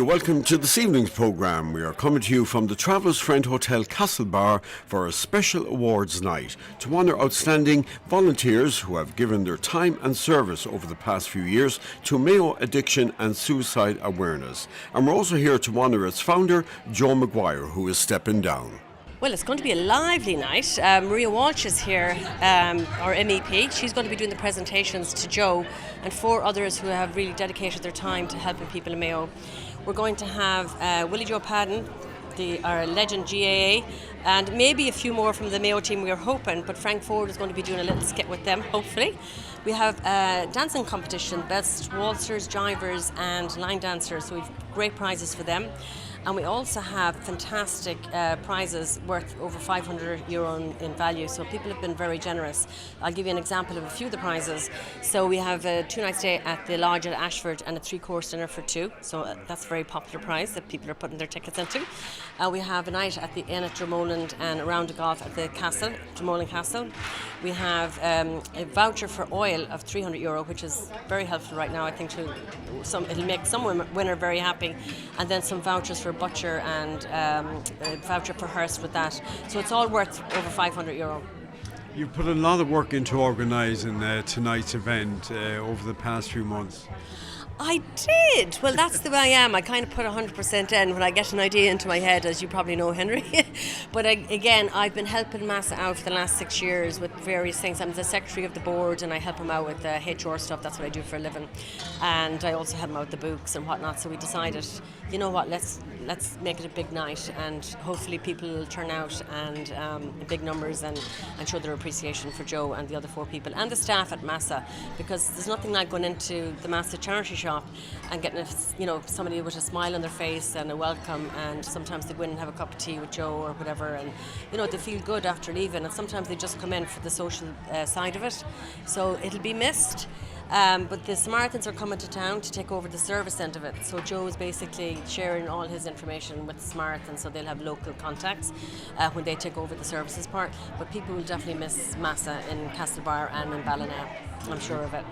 you. Welcome to this evening's programme. We are coming to you from the Travellers' Friend Hotel Castlebar for a special awards night to honour outstanding volunteers who have given their time and service over the past few years to Mayo addiction and suicide awareness. And we're also here to honour its founder, Joe Maguire, who is stepping down. Well, it's going to be a lively night. Maria Walsh is here, our MEP. She's going to be doing the presentations to Joe and 4 others who have really dedicated their time to helping people in Mayo. We're going to have Willie Joe Padden, our legend GAA, and maybe a few more from the Mayo team, we are hoping, but Frank Ford is going to be doing a little skit with them, hopefully. We have a dancing competition, best waltzers, jivers and line dancers, so we've great prizes for them. And we also have fantastic prizes worth over €500 in value, so people have been very generous. I'll give you an example of a few of the prizes. So we have a 2-night stay at the Lodge at Ashford and a 3-course dinner for 2, so that's a very popular prize that people are putting their tickets into. We have a night at the Inn at Dromoland and a round of golf at the Castle, Dromoland Castle. We have a voucher for oil of €300, which is very helpful right now. I think it'll make some winner very happy, and then some vouchers for butcher and a voucher for Hearst with that. So it's all worth over €500. You've put a lot of work into organising tonight's event over the past few months. I did. Well, that's the way I am. I kind of put 100% in when I get an idea into my head, as you probably know, Henry. But again, I've been helping Massa out for the last 6 years with various things. I'm the secretary of the board and I help him out with HR stuff. That's what I do for a living. And I also help him out with the books and whatnot. So we decided, you know what, let's make it a big night, and hopefully people will turn out and in big numbers and show their appreciation for Joe and the other 4 people and the staff at Massa, because there's nothing like going into the Massa charity shop and getting somebody with a smile on their face and a welcome, and sometimes they go in and have a cup of tea with Joe or whatever, and they feel good after leaving, and sometimes they just come in for the social side of it. So it'll be missed. But the Samaritans are coming to town to take over the service end of it. So Joe is basically sharing all his information with the Samaritans, so they'll have local contacts when they take over the services part. But people will definitely miss Massa in Castlebar and in Ballina. I'm sure of it.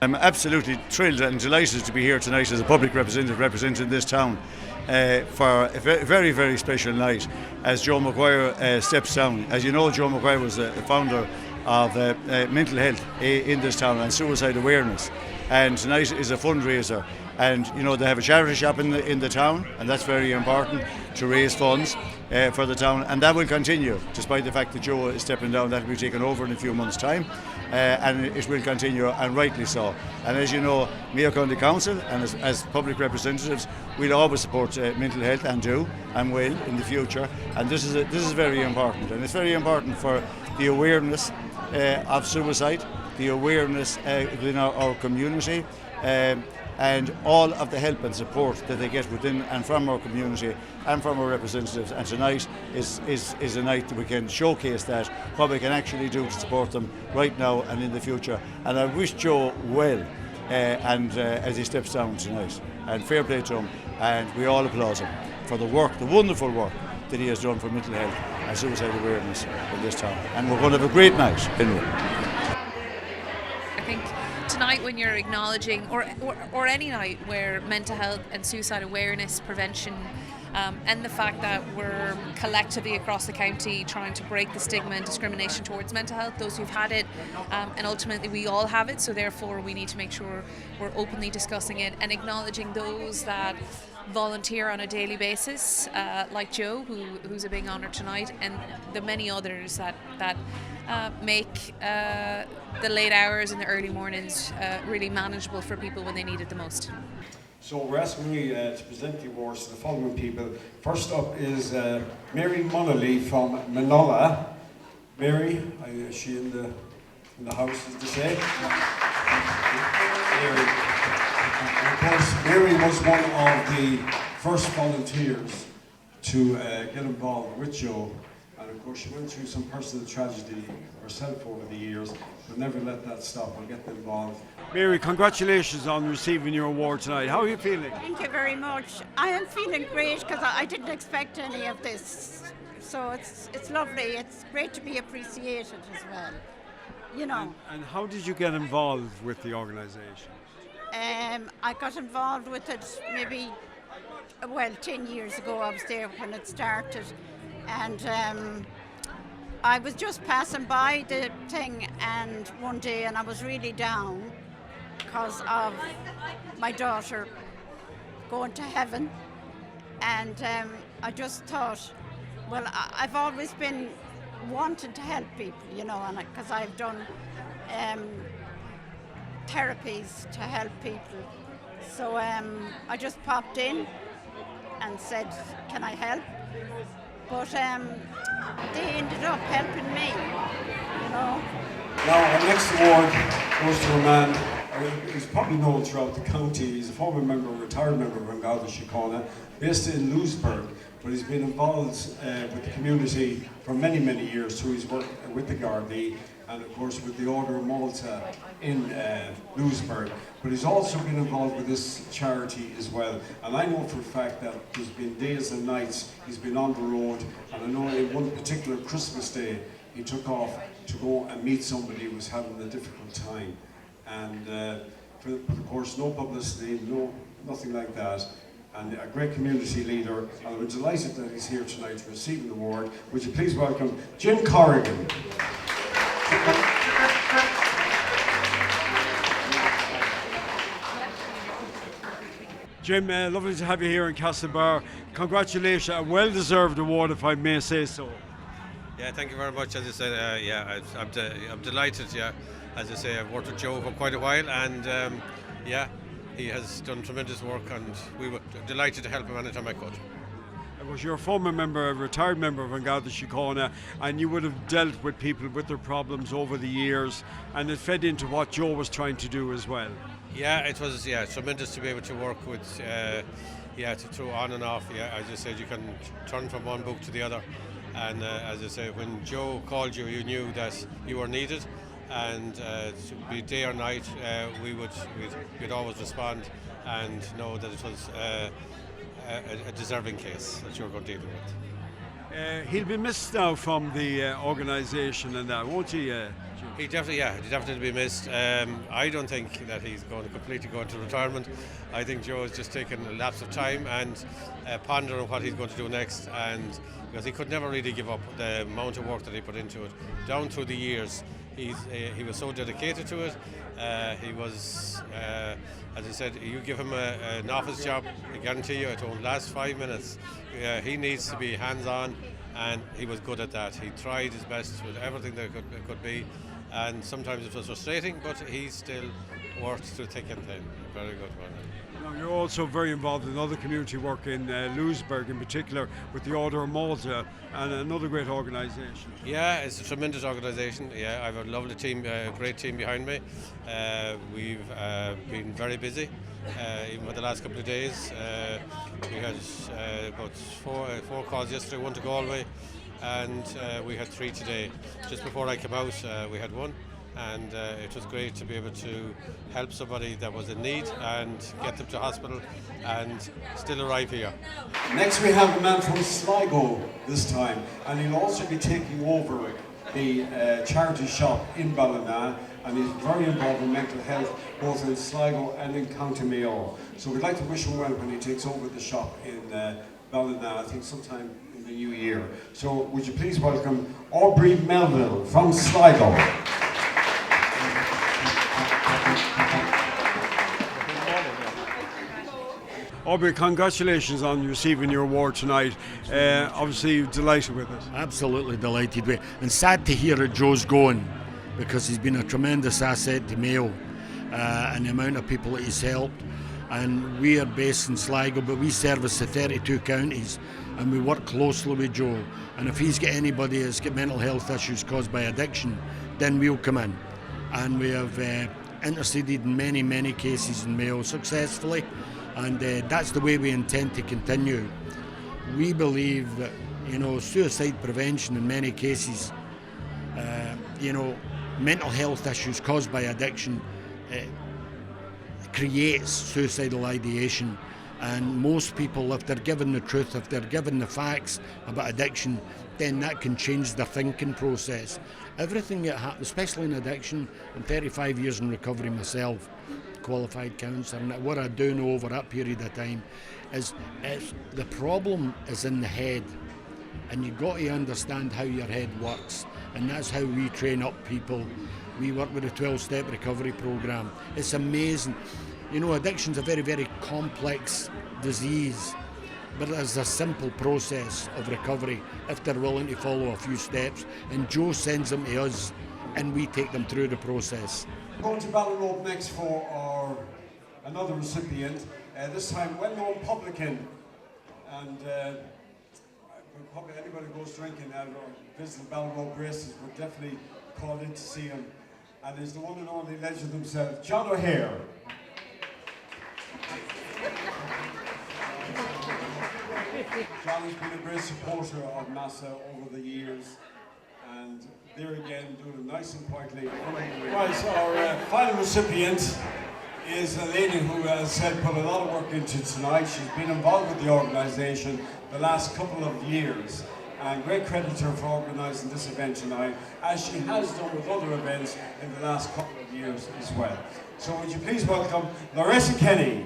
I'm absolutely thrilled and delighted to be here tonight as a public representative representing this town for a very, very special night as Joe Maguire steps down. As you know, Joe Maguire was the founder of mental health in this town and suicide awareness. And tonight is a fundraiser. And they have a charity shop in the town, and that's very important to raise funds for the town, and that will continue despite the fact that Joe is stepping down. That will be taken over in a few months' time, and it will continue, and rightly so. And as you know, Mayo County Council and as public representatives, we'll always support mental health and do and will in the future. And this is very important, and it's very important for the awareness of suicide, the awareness within our community. And all of the help and support that they get within and from our community and from our representatives. And tonight is a night that we can showcase that, what we can actually do to support them right now and in the future. And I wish Joe well as he steps down tonight. And fair play to him. And we all applaud him for the wonderful work that he has done for mental health and suicide awareness in this town. And we're going to have a great night, Henry. Tonight, when you're acknowledging, or any night where mental health and suicide awareness, prevention, and the fact that we're collectively across the county trying to break the stigma and discrimination towards mental health, those who've had it, and ultimately we all have it, so therefore we need to make sure we're openly discussing it and acknowledging those that volunteer on a daily basis, like Joe, who's a big honour tonight, and the many others that make the late hours and the early mornings really manageable for people when they need it the most. So we're asking you to present the awards to the following people. First up is Mary Munnelly from Manola. Mary, is she in the house, as they say? Mary. And of course, Mary was one of the first volunteers to get involved with Joe. And of course, she went through some personal tragedy herself over the years, but never let that stop or get involved. Mary, congratulations on receiving your award tonight. How are you feeling? Thank you very much. I am feeling great because I didn't expect any of this. So it's lovely. It's great to be appreciated as well. you know. And how did you get involved with the organisation? I got involved with it maybe, 10 years ago. I was there when it started, and I was just passing by the thing, and one day, and I was really down because of my daughter going to heaven, and I just thought, well, I've always been wanting to help people, you know, and because I've done therapies to help people. So I just popped in and said, can I help? But they ended up helping me, you know. Now, our next award goes to a man who's probably known throughout the county. He's a former member, retired member of Garda Síochána, based in Louisburg, but he's been involved with the community for many, many years through his work with the Gardaí and, of course, with the Order of Malta in Louisburg. But he's also been involved with this charity as well. And I know for a fact that there's been days and nights he's been on the road, and I know in one particular Christmas day he took off to go and meet somebody who was having a difficult time. And but of course, no publicity, nothing like that. And a great community leader, and I'm delighted that he's here tonight to receive an award. Would you please welcome Jim Corrigan. Jim, lovely to have you here in Castlebar. Congratulations, a well-deserved award, if I may say so. Yeah, thank you very much. As I said, I'm delighted. Yeah, as I say, I've worked with Joe for quite a while, and he has done tremendous work, and we were delighted to help him anytime I could. Was you're a former member, a retired member of Garda Síochána, and you would have dealt with people with their problems over the years, and it fed into what Joe was trying to do as well. Yeah, it was tremendous to be able to work with, through on and off. Yeah, as I said, you can turn from one book to the other, and as I say, when Joe called you, you knew that you were needed, and to be day or night, we'd always respond and know that it was a deserving case that you're going to deal with. He'll be missed now from the organisation and that, won't he? He definitely be missed. I don't think that he's going to completely go into retirement. I think Joe has just taken a lapse of time and ponder on what he's going to do next, and because he could never really give up the amount of work that he put into it down through the years. He was so dedicated to it. He was, as I said, you give him an office job, I guarantee you it won't last 5 minutes. He needs to be hands-on, and he was good at that. He tried his best with everything that could be, and sometimes it was frustrating, but he still worked through thick and thin. Very good one. Now, you're also very involved in other community work in Louisburg, in particular with the Order of Malta, and another great organisation. Yeah, it's a tremendous organisation. Yeah, I have a lovely team, a great team behind me. We've been very busy, even for the last couple of days. We had about four calls yesterday, one to Galway, and we had 3 today. Just before I came out, we had 1. And it was great to be able to help somebody that was in need and get them to hospital and still arrive here. Next we have a man from Sligo this time, and he'll also be taking over the charity shop in Ballina, and he's very involved in mental health both in Sligo and in County Mayo. So we'd like to wish him well when he takes over the shop in Ballina, I think sometime in the new year. So would you please welcome Aubrey Melville from Sligo. Aubrey, congratulations on receiving your award tonight. Obviously, you're delighted with it. Absolutely delighted with it. And sad to hear that Joe's going, because he's been a tremendous asset to Mayo and the amount of people that he's helped. And we are based in Sligo, but we service the 32 counties, and we work closely with Joe. And if he's got anybody that's got mental health issues caused by addiction, then we'll come in. And we have interceded in many, many cases in Mayo successfully. And that's the way we intend to continue. We believe that, suicide prevention in many cases, mental health issues caused by addiction creates suicidal ideation, And most people, if they're given the truth, if they're given the facts about addiction, then that can change their thinking process. Everything that happens, especially in addiction, I'm 35 years in recovery myself, qualified counsellor, and what I do know over that period of time is the problem is in the head, and you've got to understand how your head works, and that's how we train up people. We work with a 12-step recovery program. It's amazing. You know, addiction's a very, very complex disease, but there's a simple process of recovery if they're willing to follow a few steps, and Joe sends them to us and we take them through the process. Going to Ballyrobe next for another recipient, this time well-known publican, and probably anybody who goes drinking or visiting Ballyrobe races would definitely call in to see him, and is the one and only legend himself, John O'Hare. John has been a great supporter of Massa over the years, and there again, doing it nice and quietly. Right, so our final recipient is a lady who, as I said, put a lot of work into tonight. She's been involved with the organisation the last couple of years, and great credit to her for organising this event tonight, as she has done with other events in the last couple of years as well. So would you please welcome Larissa Kenny.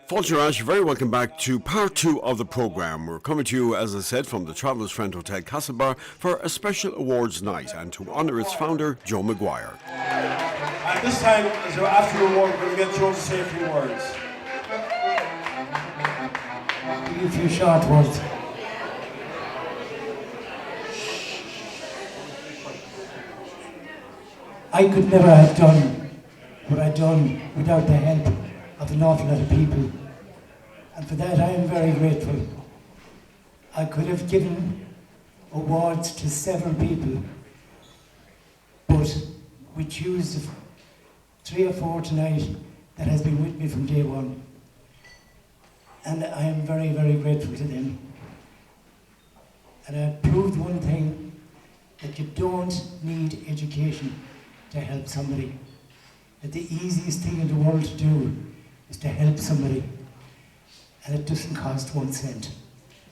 Fulcherash, very welcome back to part 2 of the programme. We're coming to you, as I said, from the Travellers' Friend Hotel Castlebar for a special awards night and to honour its founder, Joe Maguire. At this time, after the award, we're going to get Joe to say a few words. A few short words. I could never have done what I've done without the help of an awful lot of people, and for that I am very grateful. I could have given awards to several people, but we choose 3 or 4 tonight that has been with me from day one, and I am very, very grateful to them. And I've proved one thing, that you don't need education to help somebody. That the easiest thing in the world to do is to help somebody, and it doesn't cost 1 cent.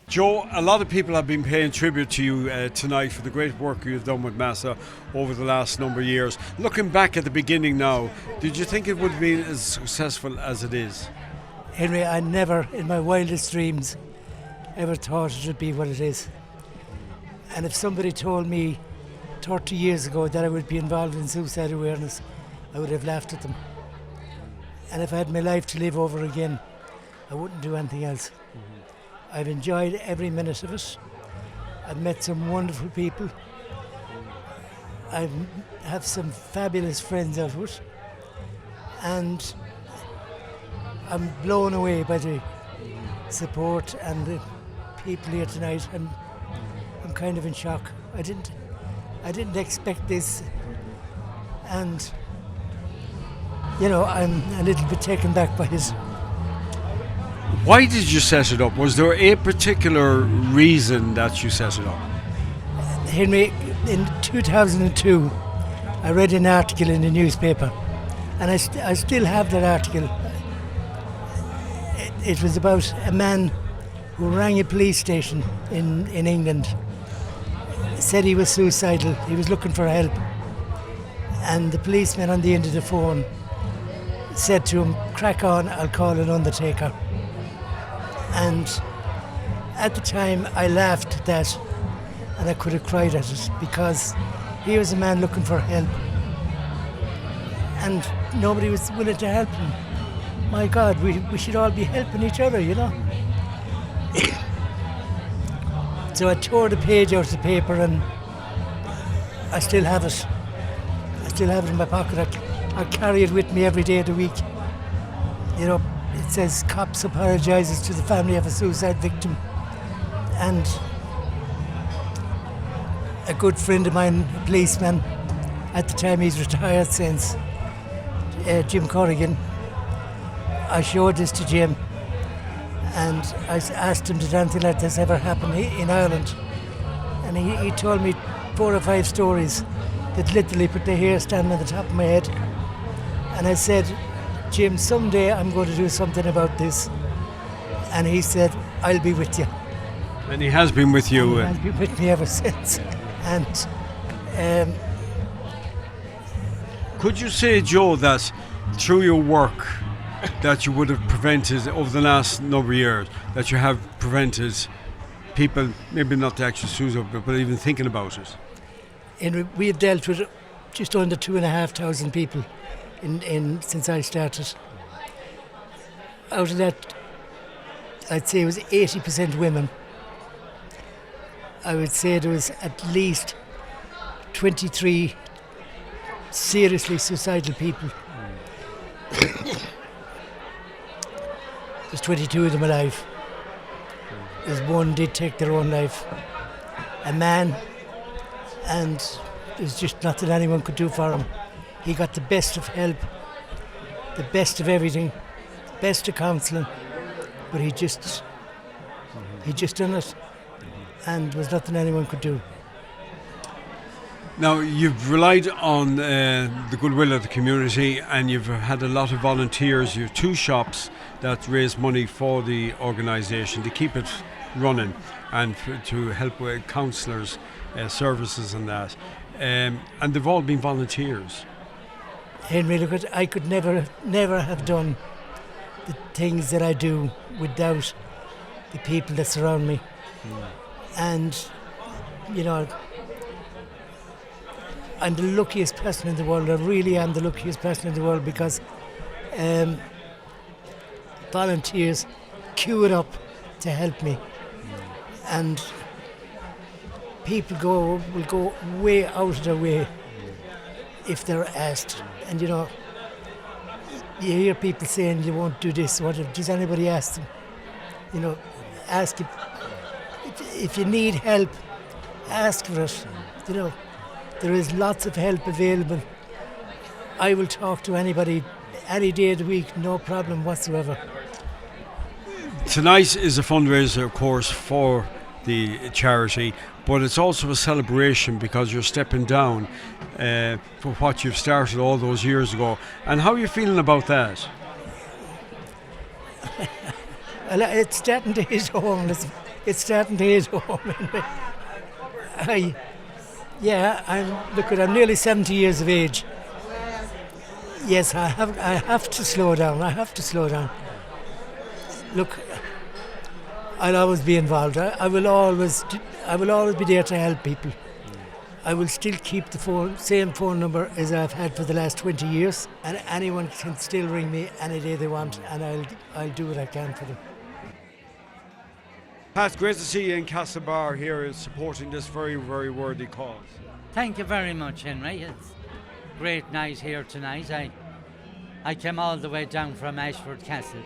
Joe, a lot of people have been paying tribute to you tonight for the great work you've done with Massa over the last number of years. Looking back at the beginning now, did you think it would be as successful as it is? Henry, I never in my wildest dreams ever thought it would be what it is. And if somebody told me 30 years ago that I would be involved in suicide awareness, I would have laughed at them. And if I had my life to live over again, I wouldn't do anything else. I've enjoyed every minute of it. I've met some wonderful people. I have some fabulous friends out of it. And I'm blown away by the support and the people here tonight, and I'm kind of in shock. I didn't expect this, and you know, I'm a little bit taken back by it. Why did you set it up? Was there a particular reason that you set it up? Henry, in 2002, I read an article in the newspaper, and I still have that article. It was about a man who rang a police station in England, said he was suicidal, he was looking for help, and the policeman on the end of the phone said to him, "Crack on, I'll call an undertaker." And at the time I laughed at that, and I could have cried at it, because he was a man looking for help and nobody was willing to help him. My God, we should all be helping each other, you know. So I tore the page out of the paper, and I still have it. I still have it in my pocket. I carry it with me every day of the week. You know, it says, "Cops apologises to the family of a suicide victim." And a good friend of mine, a policeman, at the time he's retired since, Jim Corrigan, I showed this to Jim, And I asked him, did anything like this ever happen in Ireland? And he told me 4 or 5 stories that literally put the hair standing on the top of my head. And I said, Jim, someday I'm going to do something about this. And he said, I'll be with you. And he has been with you. He has been with me ever since. And could you say, Joe, that through your work that you would have prevented over the last number of years, that you have prevented people, maybe not the actual suicide, but even thinking about it? And we have dealt with just under 2,500 people since I started. Out of that, I'd say it was 80% women. I would say there was at least 23 seriously suicidal people. There's 22 of them alive. There's one did take their own life. A man, and there's just nothing anyone could do for him. He got the best of help, the best of everything, best of counselling, but he just done it, and there was nothing anyone could do. Now, you've relied on the goodwill of the community, and you've had a lot of volunteers. You have 2 shops that raise money for the organisation to keep it running and to help with counsellors, services and that. And they've all been volunteers. Henry, look, I could never have done the things that I do without the people that surround me. And, you know, I'm the luckiest person in the world. I really am the luckiest person in the world because volunteers queue it up to help me. And people will go way out of their way if they're asked. And you know, you hear people saying you won't do this. Does anybody ask them? You know, ask if you need help, ask for it. You know, there is lots of help available. I will talk to anybody any day of the week, no problem whatsoever. Tonight is a fundraiser, of course, for the charity, but it's also a celebration because you're stepping down for what you've started all those years ago. And how are you feeling about that? Well, it's starting to hit home. It's starting to hit home. I'm nearly 70 years of age. Yes, I have to slow down. Look, I'll always be involved. I will always be there to help people. I will still keep the same phone number as I've had for the last 20 years, and anyone can still ring me any day they want, and I'll do what I can for them. Pat, great to see you in Castlebar here supporting this very, very worthy cause. Thank you very much, Henry. It's a great night here tonight. I came all the way down from Ashford Castle.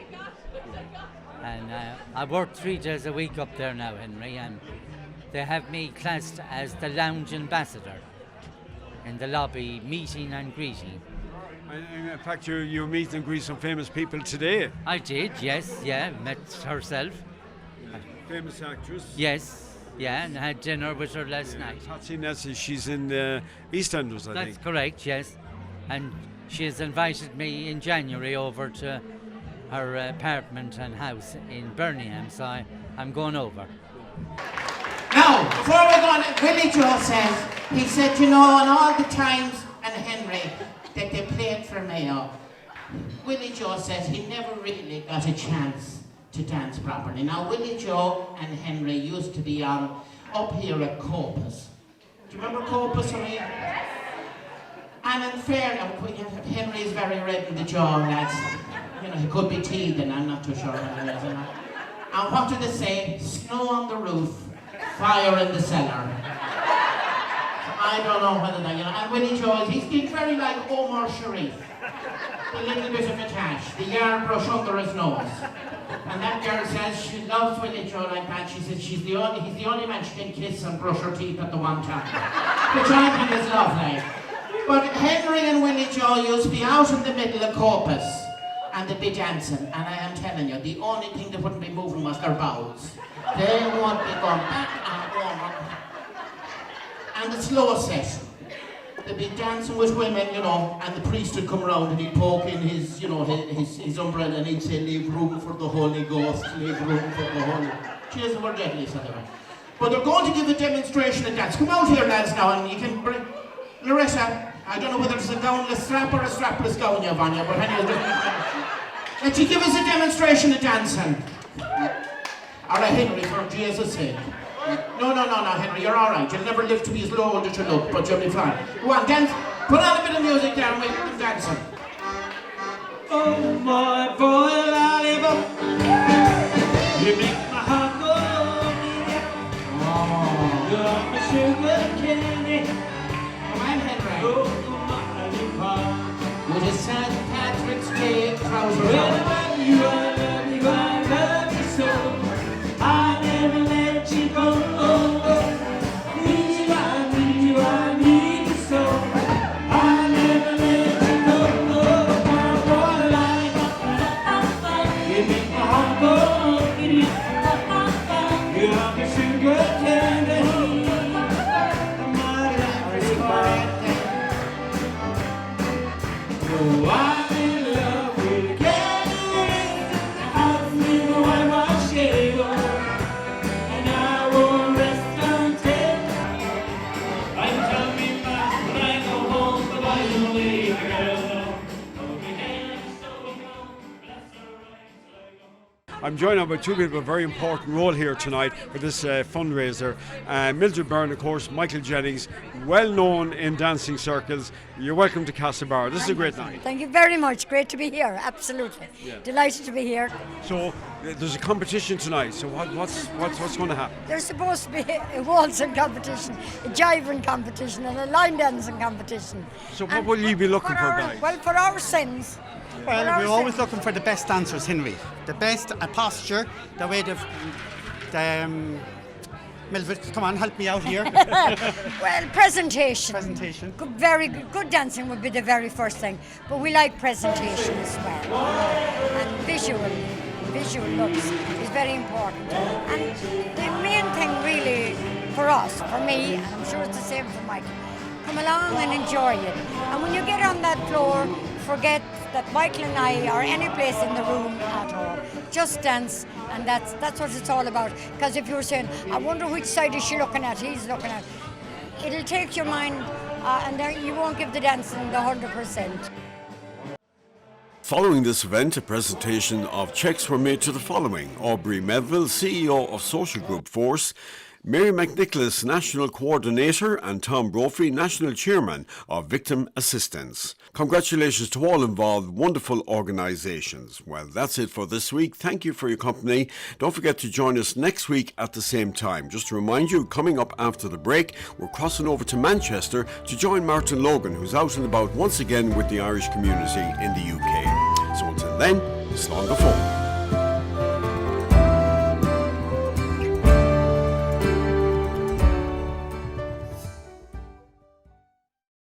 And I work 3 days a week up there now, Henry, and they have me classed as the lounge ambassador in the lobby, meeting and greeting. And in fact, you meet and greet some famous people today. I did, yes, yeah, met herself. Famous actress. Yes, yeah, and had dinner with her last night. Patsy Nessie, she's in the EastEnders, I think. That's correct, yes. And she has invited me in January over to her apartment and house in Birmingham, so I'm going over. Now, before we go on, Willie Joe he said, you know, in all the times, and Henry, that they played for Mayo, Willie Joe says he never really got a chance to dance properly. Now, Willie Joe and Henry used to be up here at Copus. Do you remember Copus? And in fairness, Henry is very red in the jaw, lads. You know, he could be teed, and I'm not too sure what it is. And what did they say? Snow on the roof, fire in the cellar. I don't know whether that, you know. And Willie Joe, he's very like Omar Sharif. A little bit of a tash, the yard brush under his nose. And that girl says she loves Willie Joe like that. She says he's the only man she can kiss and brush her teeth at the one time. Which I think is lovely. But Henry and Willie Joe used to be out in the middle of Copus. and they'd be dancing, and I am telling you, the only thing they wouldn't be moving was their bowels. They would be going back and forward. And the slow set. They'd be dancing with women, you know, and the priest would come around and he'd poke in his, you know, his umbrella and he'd say, leave room for the Holy Ghost, leave room for the Holy... Jesus, we're deadly, so they were. But they're going to give a demonstration of dance. Come out here, lads, now, and you can bring... Loretta, I don't know whether it's a gownless strap or a strapless gown you have on you, but anyway, let you give us a demonstration of dancing. All right, Henry, for Jesus' sake. No, Henry, you're all right. You'll never live to be as old as you look, but you'll be fine. Go on, dance. Put on a bit of music there and we'll keep dancing. Oh, my boy, lollipop, you make my heart go giddy. Oh, you're my sugar candy. Come on, Henry. Oh, my lollipop. With his St. Patrick's Day trousers Well, on. I love you, I love you so. I never let you go. Need you, I need you so. I never let you go. My boy, lollipop, you make my heart go giddy. You're the sugar candy. My lollipop. Oh, I'm in love with candy. I feel why my shade on. And I won't rest until I'm coming back when I go home. But by the way, I gotta know. Oh, my hand is so long. That's alright. I'm joined now by two people with a very important role here tonight for this fundraiser. Mildred Byrne, of course, Michael Jennings, well known in dancing circles. You're welcome to Castlebar. This is a great night. Thank you very much. Great to be here. Absolutely. Yeah. Delighted to be here. So there's a competition tonight. So what's going to happen? There's supposed to be a waltzing competition, a jiving competition, and a line dancing competition. So what will you be looking for, guys? Well, for our sins. Well, we're always looking for the best dancers, Henry. The best posture, the way they've... Mildred, come on, help me out here. Well, presentation. Presentation. Very good dancing would be the very first thing, but we like presentation as well. And visual looks is very important. And the main thing really for us, for me, and I'm sure it's the same for Michael, come along and enjoy it. And when you get on that floor, forget that Michael and I are any place in the room at all. Just dance, and that's what it's all about. Because if you're saying, I wonder which side is she looking at, he's looking at, it'll take your mind, and then you won't give the dancing the 100%. Following this event, a presentation of cheques were made to the following: Aubrey Melville, CEO of Social Group Force, Mary McNicholas, National Coordinator, and Tom Brophy, National Chairman of Victim Assistance. Congratulations to all involved, wonderful organisations. Well, that's it for this week. Thank you for your company. Don't forget to join us next week at the same time. Just to remind you, coming up after the break, we're crossing over to Manchester to join Martin Logan, who's out and about once again with the Irish community in the UK. So until then, slán go fóill.